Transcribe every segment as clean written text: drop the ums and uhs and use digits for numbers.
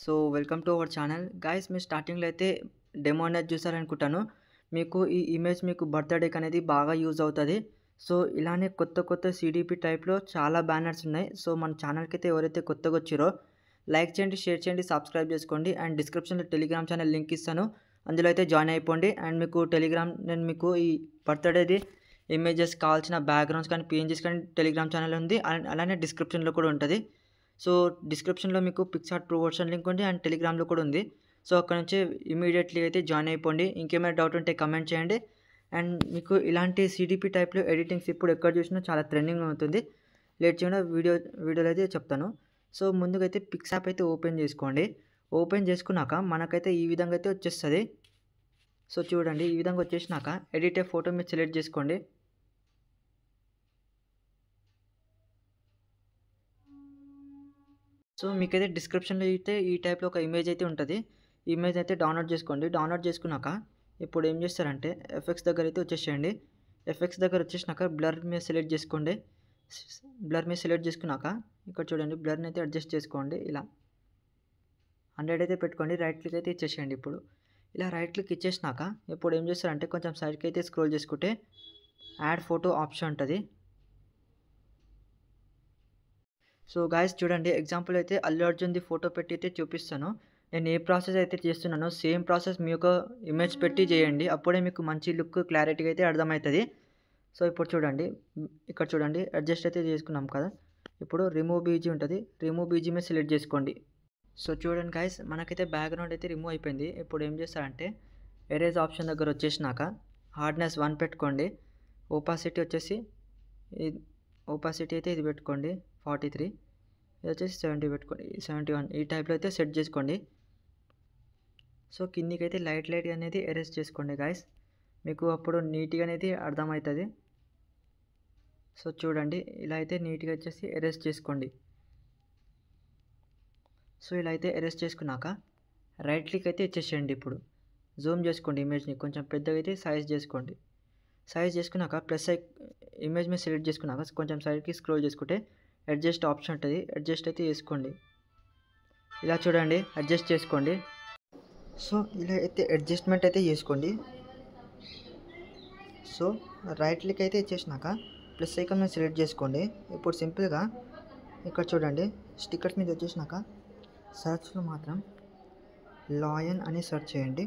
So welcome to our channel guys. మీరు స్టార్టింగ్లో అయితే డెమో అనేది చూసారనుకుంటాను. మీకు ఈ ఇమేజ్ మీకు బర్త్డేకి అనేది బాగా యూజ్ అవుతుంది. సో ఇలానే కొత్త కొత్త సిడిపి టైప్లో చాలా బ్యానర్స్ ఉన్నాయి. సో మన ఛానల్కి అయితే ఎవరైతే కొత్తగా వచ్చారో లైక్ చేయండి, షేర్ చేయండి, సబ్స్క్రైబ్ చేసుకోండి. అండ్ డిస్క్రిప్షన్లో టెలిగ్రామ్ ఛానల్ లింక్ ఇస్తాను, అందులో అయితే జాయిన్ అయిపోండి. అండ్ మీకు టెలిగ్రామ్ నేను మీకు ఈ బర్త్డేది ఇమేజెస్ కావాల్సిన బ్యాక్గ్రౌండ్స్ కానీ పిఎన్జీస్ కానీ టెలిగ్రామ్ ఛానల్ ఉంది. అలానే డిస్క్రిప్షన్లో కూడా ఉంటుంది. సో డిస్క్రిప్షన్లో మీకు పిక్సార్ట్ ప్రో వర్షన్ లింక్ ఉంది అండ్ టెలిగ్రామ్లో కూడా ఉంది. సో అక్కడ నుంచి ఇమీడియట్లీ అయితే జాయిన్ అయిపోండి. ఇంకేమైనా డౌట్ ఉంటే కమెంట్ చేయండి. అండ్ మీకు ఇలాంటి సిడిపి టైప్లో ఎడిటింగ్స్ ఇప్పుడు ఎక్కడ చూసినా చాలా ట్రెండింగ్ అవుతుంది. లేట్ చేయకుండా వీడియోలో అయితే చెప్తాను. సో ముందుగా అయితే పిక్స్ యాప్ అయితే ఓపెన్ చేసుకోండి. ఓపెన్ చేసుకున్నాక మనకైతే ఈ విధంగా అయితే వచ్చేస్తుంది. సో చూడండి, ఈ విధంగా వచ్చేసినాక ఎడిట్ ఏ ఫోటో మీరు సెలెక్ట్ చేసుకోండి. సో మీకైతే డిస్క్రిప్షన్లో అయితే ఈ టైప్లో ఒక ఇమేజ్ అయితే ఉంటుంది. ఈ ఇమేజ్ అయితే డౌన్లోడ్ చేసుకోండి. డౌన్లోడ్ చేసుకున్నాక ఇప్పుడు ఏం చేస్తారంటే ఎఫెక్ట్స్ దగ్గర అయితే వచ్చేసేయండి. ఎఫెక్ట్స్ దగ్గర వచ్చేసినాక బ్లర్ మీద సెలెక్ట్ చేసుకోండి. బ్లర్ మీద సెలెక్ట్ చేసుకున్నాక ఇక్కడ చూడండి, బ్లర్ని అయితే అడ్జస్ట్ చేసుకోండి. ఇలా 100 అయితే పెట్టుకోండి. రైట్ క్లిక్ అయితే ఇచ్చేసేయండి. ఇప్పుడు ఇలా రైట్ క్లిక్ ఇచ్చేసినాక ఇప్పుడు ఏం చేస్తారంటే కొంచెం సైడ్కి అయితే స్క్రోల్ చేసుకుంటే యాడ్ ఫోటో ఆప్షన్ ఉంటుంది. సో గాయస్ చూడండి, ఎగ్జాంపుల్ అయితే అల్లు అర్జున్ది ఫోటో పెట్టి అయితే చూపిస్తాను. నేను ఏ ప్రాసెస్ అయితే చేస్తున్నానో సేమ్ ప్రాసెస్ మీ యొక్క ఇమేజ్ పెట్టి చేయండి. అప్పుడే మీకు మంచి లుక్ క్లారిటీగా అయితే అర్థమవుతుంది. సో ఇప్పుడు చూడండి, ఇక్కడ చూడండి అడ్జస్ట్ అయితే చేసుకున్నాం కదా. ఇప్పుడు రిమూవ్ బీజీ ఉంటుంది. రిమూవ్ బీజీ మీద సెలెక్ట్ చేసుకోండి. సో చూడండి గాయస్, మనకైతే బ్యాక్గ్రౌండ్ అయితే రిమూవ్ అయిపోయింది. ఇప్పుడు ఏం చేస్తారంటే ఎరేజ్ ఆప్షన్ దగ్గర వచ్చేసినాక హార్డ్నెస్ 1 పెట్టుకోండి. ఓపాసిటీ వచ్చేసి ఓపాసిటీ అయితే ఇది పెట్టుకోండి 43. ఇది వచ్చేసి 70 పెట్టుకోండి, 71 ఈ టైప్లో అయితే సెట్ చేసుకోండి. సో కిందికి అయితే లైట్ అనేది ఎరేజ్ చేసుకోండి గాయస్, మీకు అప్పుడు నీట్గా అనేది అర్థమవుతుంది. సో చూడండి, ఇలా అయితే నీట్గా వచ్చేసి ఎరేజ్ చేసుకోండి. సో ఇలా అయితే ఎరేజ్ చేసుకున్నాక రైట్ క్లిక్ అయితే ఇచ్చేసేయండి. ఇప్పుడు జూమ్ చేసుకోండి ఇమేజ్ని, కొంచెం పెద్దగా అయితే సైజ్ చేసుకోండి. సైజ్ చేసుకున్నాక ప్లస్ ఇమేజ్ మీద సెలెక్ట్ చేసుకున్నాక కొంచెం సైడ్కి స్క్రోల్ చేసుకుంటే అడ్జస్ట్ ఆప్షన్ ఉంటుంది. అడ్జస్ట్ అయితే చేసుకోండి. ఇలా చూడండి, అడ్జస్ట్ చేసుకోండి. సో ఇలా అయితే అడ్జస్ట్మెంట్ అయితే చేసుకోండి. సో రైట్ క్లిక్ అయితే ఇచ్చేసినాక ప్లస్ ఐకాన్ మీద సెలెక్ట్ చేసుకోండి. ఇప్పుడు సింపుల్గా ఇక్కడ చూడండి, స్టిక్కర్స్ మీద వచ్చేసినాక సర్చ్లో మాత్రం లాయన్ అని సెర్చ్ చేయండి.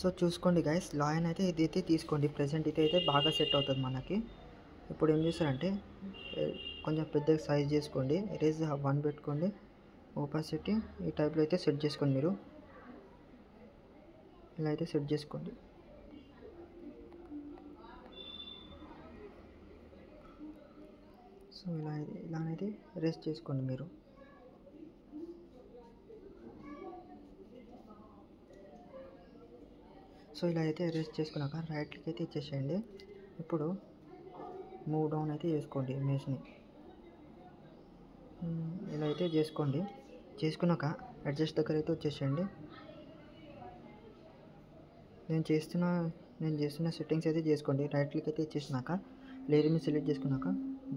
సో చూసుకోండి గైస్, లాయన్ అయితే ఇది అయితే తీసుకోండి. ప్రెజెంట్ అయితే బాగా సెట్ అవుతుంది మనకి. ఇప్పుడు ఏం చేస్తారంటే కొంచెం పెద్దగా సైజ్ చేసుకోండి. ఎరేజ్ 1 పెట్టుకోండి. ఓపాసిటీ ఈ టైప్లో అయితే సెట్ చేసుకోండి. మీరు ఇలా అయితే సెట్ చేసుకోండి. సో ఇలానైతే ఎరేజ్ చేసుకోండి మీరు. సో ఇలా అయితే ఎరేజ్ చేసుకున్నాక రైట్ క్లిక్ అయితే ఇచ్చేసేయండి. ఇప్పుడు మూవ్ డౌన్ అయితే చేసుకోండి ఇమేజ్ని. ఇలా అయితే చేసుకోండి. చేసుకున్నాక అడ్జస్ట్ దగ్గర అయితే వచ్చేసేయండి. నేను చేస్తున్న సెట్టింగ్స్ అయితే చేసుకోండి. రైట్ క్లిక్ అయితే ఇచ్చేసినాక లేయర్ మీద సెలెక్ట్ చేసుకున్నాక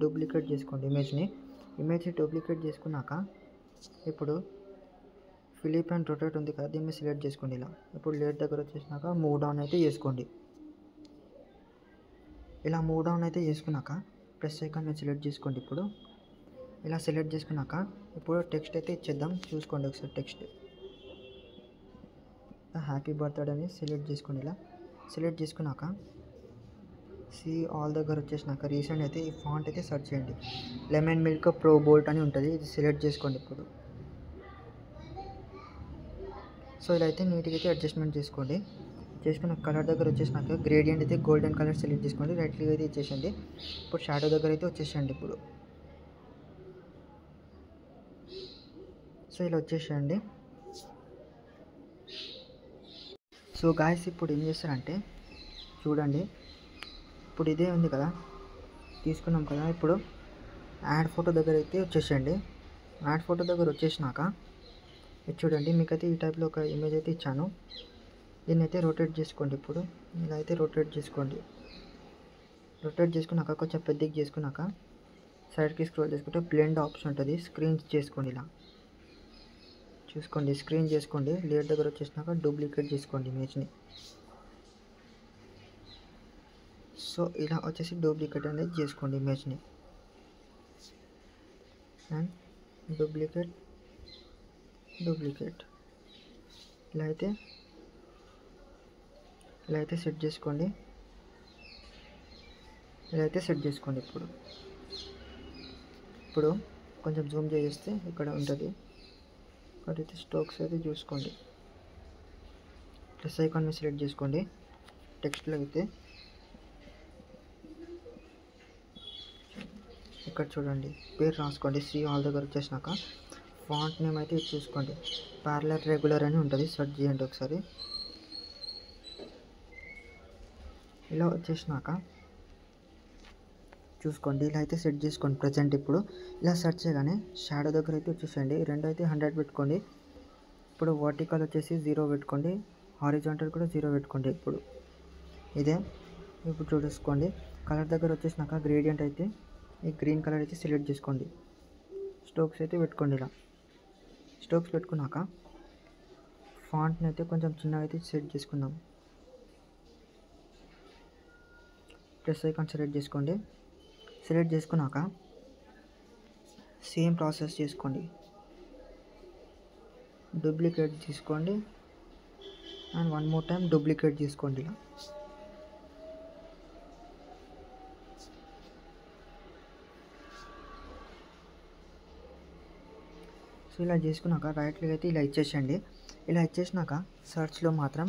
డూప్లికేట్ చేసుకోండి ఇమేజ్ని డూప్లికేట్ చేసుకున్నాక ఇప్పుడు ఫిలిప్ అండ్ రొటేట్ ఉంది కదా, దీన్ని సెలెక్ట్ చేసుకోండి. ఇలా ఇప్పుడు లేయర్ దగ్గర వచ్చేసినాక మూవ్ డౌన్ అయితే చేసుకోండి. ఇలా మూవ్ డౌన్ అయితే చేసుకున్నాక ప్లస్ ఐకాన్ మీద సెలెక్ట్ చేసుకోండి. ఇప్పుడు ఇలా సెలెక్ట్ చేసుకున్నాక ఇప్పుడు టెక్స్ట్ అయితే ఇచ్చేద్దాం. చూసుకోండి ఒకసారి, టెక్స్ట్ హ్యాపీ బర్త్డే అని సెలెక్ట్ చేసుకోండి. ఇలా సెలెక్ట్ చేసుకున్నాక ఆల్ దగ్గర వచ్చేసినాక రీసెంట్ అయితే ఈ ఫాంట్ అయితే సెర్చ్ చేయండి. లెమన్ మిల్క్ ప్రో బోల్ట్ అని ఉంటుంది, ఇది సెలెక్ట్ చేసుకోండి. ఇప్పుడు సో ఇలా అయితే నీట్గా అయితే అడ్జస్ట్మెంట్ చేసుకోండి. చేసుకున్న కలర్ దగ్గర వచ్చేసినాక గ్రేడియంట్ అయితే గోల్డెన్ కలర్ సెలెక్ట్ చేసుకోండి. రైట్ క్లిక్ అయితే ఇచ్చేసండి. ఇప్పుడు షాడో దగ్గర అయితే వచ్చేసేయండి. ఇప్పుడు సో ఇలా వచ్చేసేయండి. సో గాయస్ ఇప్పుడు ఏం చేస్తారంటే చూడండి, ఇప్పుడు ఇదే ఉంది కదా, తీసుకున్నాం కదా. ఇప్పుడు యాడ్ ఫోటో దగ్గర అయితే వచ్చేసేయండి. యాడ్ ఫోటో దగ్గర వచ్చేసినాక ఇది చూడండి, మీకైతే ఈ టైప్లో ఒక ఇమేజ్ అయితే ఇచ్చాను. దీన్ని అయితే రొటేట్ చేసుకోండి. ఇప్పుడు ఇలా అయితే రొటేట్ చేసుకోండి. రొటేట్ చేసుకున్నాక కొంచెం పెద్దగా చేసుకున్నాక సైడ్కి స్క్రోల్ చేసుకుంటే బ్లెండ్ ఆప్షన్ ఉంటుంది, స్క్రీన్ చేసుకోండి. ఇలా చూసుకోండి, స్క్రీన్ చేసుకోండి. లేయర్ దగ్గర వచ్చేసినాక డూప్లికేట్ చేసుకోండి ఇమేజ్ని. సో ఇలా వచ్చేసి డూప్లికేట్ అనేది చేసుకోండి ఇమేజ్ని. అండ్ డూప్లికేట్ ఇలా అయితే సెట్ చేసుకోండి. ఇప్పుడు కొంచెం జూమ్ చేస్తే ఇక్కడ ఉంటుంది, ఇక్కడైతే స్ట్రోక్స్ అయితే చూసుకోండి. ప్లస్ ఐకాన్ మీద సెలెక్ట్ చేసుకోండి. టెక్స్ట్లో అయితే ఇక్కడ చూడండి, పేరు రాసుకోండి. సి ఆల్ దగ్గర వచ్చేసినాక ఫాంట్ నేమ్ అయితే ఇది చూసుకోండి, ప్యారలల్ రెగ్యులర్ అని ఉంటుంది, సెర్చ్ చేయండి ఒకసారి. ఇలా వచ్చేసినాక చూసుకోండి, ఇలా అయితే సెట్ చేసుకోండి. ప్రజెంట్ ఇప్పుడు ఇలా సెర్చ్ చేయగానే షాడో దగ్గర అయితే వచ్చేసేయండి. రెండు అయితే 100 పెట్టుకోండి. ఇప్పుడు వర్టికల్ వచ్చేసి 0 పెట్టుకోండి, హారిజాంటల్ కూడా 0 పెట్టుకోండి. ఇప్పుడు చూసుకోండి. కలర్ దగ్గర వచ్చేసినాక గ్రేడియంట్ అయితే ఈ గ్రీన్ కలర్ అయితే సెలెక్ట్ చేసుకోండి. స్ట్రోక్స్ అయితే పెట్టుకోండి. ఇలా స్ట్రోక్స్ పెట్టుకున్నాక ఫాంట్ని అయితే కొంచెం చిన్నగా అయితే సెట్ చేసుకుందాం. ప్లస్ ఐకాన్ సెలెక్ట్ చేసుకోండి. సెలెక్ట్ చేసుకున్నాక సేమ్ ప్రాసెస్ చేసుకోండి. డూప్లికేట్ తీసుకోండి and one more time duplicate తీసుకోండి. ఇలా సో ఇలా చేసుకున్నాక రైట్ క్లిక్ అయితే ఇలా ఇచ్చేసేయండి. ఇలా ఇచ్చేసినాక సర్చ్లో మాత్రం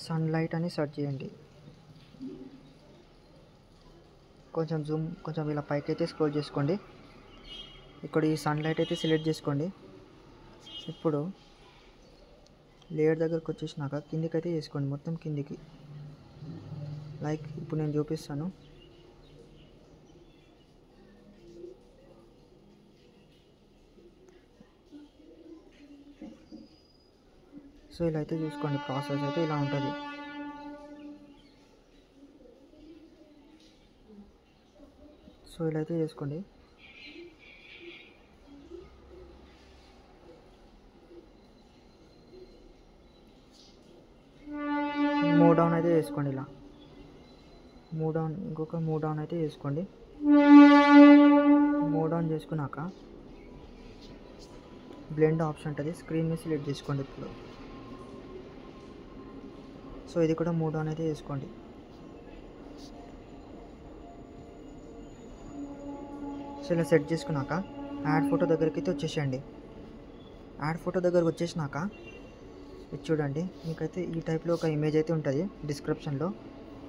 సన్లైట్ అని సెర్చ్ చేయండి. కొంచెం ఇలా పైకి అయితే స్క్రోల్ చేసుకోండి. ఇక్కడ ఈ సన్లైట్ అయితే సెలెక్ట్ చేసుకోండి. ఇప్పుడు లేయర్ దగ్గరకు వచ్చేసినాక కిందికి అయితే చేసుకోండి, మొత్తం కిందికి. లైక్ ఇప్పుడు నేను చూపిస్తాను. సో ఇలా అయితే చూసుకోండి, ప్రాసెస్ అయితే ఇలా ఉంటుంది. సో ఇలా అయితే చేసుకోండి. మూవ్ డౌన్ అయితే చేసుకోండి. ఇలా ఇంకొక మూవ్ డౌన్ అయితే చేసుకోండి. మూవ్ డౌన్ చేసుకున్నాక బ్లెండ్ ఆప్షన్ ఉంటుంది, స్క్రీన్ని సెలెక్ట్ చేసుకోండి ఇప్పుడు. సో ఇది కూడా మూవ్ డౌన్ అయితే చేసుకోండి. సో ఇలా సెట్ చేసుకున్నాక యాడ్ ఫోటో దగ్గరికి అయితే వచ్చేసేయండి. యాడ్ ఫోటో దగ్గరకు వచ్చేసినాక ఇది చూడండి, మీకైతే ఈ టైప్లో ఒక ఇమేజ్ అయితే ఉంటుంది డిస్క్రిప్షన్లో.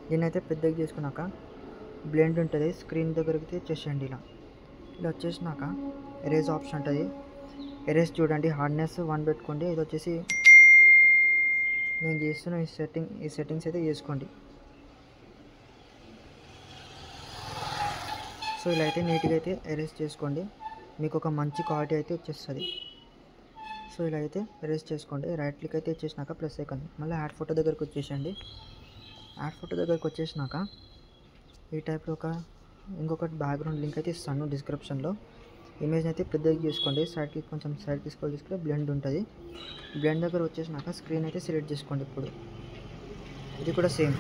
దీన్ని అయితే పెద్దగా చేసుకున్నాక బ్లెండ్ ఉంటుంది, స్క్రీన్ దగ్గరికి అయితే వచ్చేసేయండి. ఇలా వచ్చేసినాక ఎరేజ్ ఆప్షన్ ఉంటుంది. ఎరేజ్ చూడండి, హార్డ్నెస్ 1 పెట్టుకోండి. ఇది వచ్చేసి నేను చేస్తున్న ఈ సెట్టింగ్స్ అయితే చేసుకోండి. సో ఇలా అయితే నీట్గా అయితే ఎరేజ్ చేసుకోండి, మీకు ఒక మంచి క్వాలిటీ అయితే వచ్చేస్తుంది. సో ఇలా అయితే ఎరేజ్ చేసుకోండి. రైట్ క్లిక్ అయితే వచ్చేసినాక ప్లస్ ఐకాన్ మళ్ళీ యాడ్ ఫోటో దగ్గరకు వచ్చేసండి. యాడ్ ఫోటో దగ్గరకు వచ్చేసినాక ఈ టైప్లో ఇంకొకటి బ్యాక్గ్రౌండ్ లింక్ అయితే ఇస్తాను డిస్క్రిప్షన్లో. ఇమేజ్ అయితే పెద్దగా చేసుకోండి. కొంచెం సైడ్కి స్క్రోల్ చేసుకుంటే బ్లెండ్ ఉంటుంది. బ్లెండ్ దగ్గర వచ్చేసినాక స్క్రీన్ అయితే సెలెక్ట్ చేసుకోండి. ఇప్పుడు ఇది కూడా సేమ్,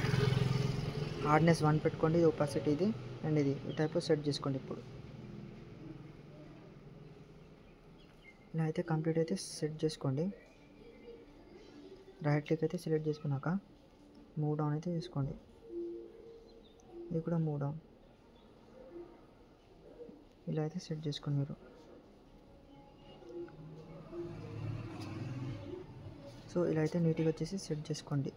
హార్డ్నెస్ 1 పెట్టుకోండి, ఇది ఒపాసిటీ ఇది అండ్ ఇది ఈ టైప్లో సెట్ చేసుకోండి. ఇప్పుడు ఇలా అయితే కంప్లీట్ అయితే సెట్ చేసుకోండి. రైట్ క్లిక్ అయితే సెలెక్ట్ చేసుకున్నాక మూవ్ డౌన్ అయితే చేసుకోండి. ఇది కూడా మూవ్ డౌన్ ఇలా అయితే సెట్ చేసుకోండి మీరు. సో ఇలా అయితే నీట్గా వచ్చేసి సెట్ చేసుకోండి.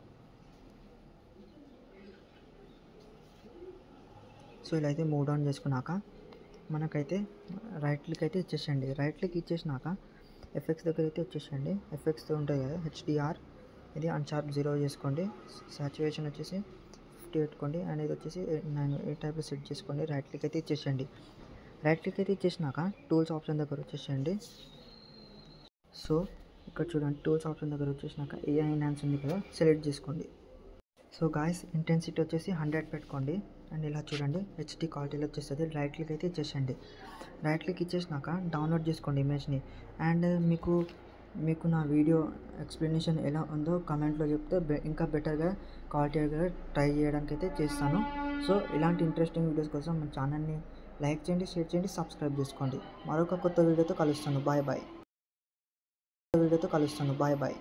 సో ఇలా అయితే మూవ్ డౌన్ చేసుకున్నాక మనకైతే రైట్ క్లిక్ అయితే ఇచ్చేసేయండి. రైట్ క్లిక్ ఇచ్చేసినాక ఎఫెక్ట్స్ దగ్గర అయితే వచ్చేసేయండి. ఎఫెక్ట్స్ ఉంటుంది కదా, హెచ్డిఆర్ ఇది అన్షార్ప్ 0 చేసుకోండి. సాచురేషన్ వచ్చేసి 50 పెట్టుకోండి అండ్ ఇది వచ్చేసి 9 ఈ టైప్లో సెట్ చేసుకోండి. రైట్ క్లిక్ అయితే ఇచ్చేసేయండి. రైట్ క్లిక్ అయితే ఇచ్చేసినాక టూల్స్ ఆప్షన్ దగ్గర వచ్చేసేయండి. సో ఇక్కడ చూడండి, టూల్స్ ఆప్షన్ దగ్గర వచ్చేసినాక ఏఐ ఎన్హాన్స్ ఉంది కదా, సెలెక్ట్ చేసుకోండి. సో గాయ్స్ ఇంటెన్సిటీ వచ్చేసి 100 పెట్టుకోండి. అండ్ ఇలా చూడండి హెచ్డి క్వాలిటీలో వచ్చేస్తుంది. రైట్ క్లిక్ అయితే ఇచ్చేసండి. రైట్ క్లిక్ ఇచ్చేసినాక డౌన్లోడ్ చేసుకోండి ఇమేజ్ని. అండ్ మీకు నా వీడియో ఎక్స్ప్లెనేషన్ ఎలా ఉందో కమెంట్లో చెప్తే ఇంకా బెటర్గా క్వాలిటీగా ట్రై చేయడానికి అయితే చేస్తాను. సో ఇలాంటి ఇంట్రెస్టింగ్ వీడియోస్ కోసం మన ఛానల్ని లైక్ చేయండి, షేర్ చేయండి, సబ్స్క్రైబ్ చేసుకోండి. మరొక కొత్త వీడియోతో కలుస్తాను. Bye bye.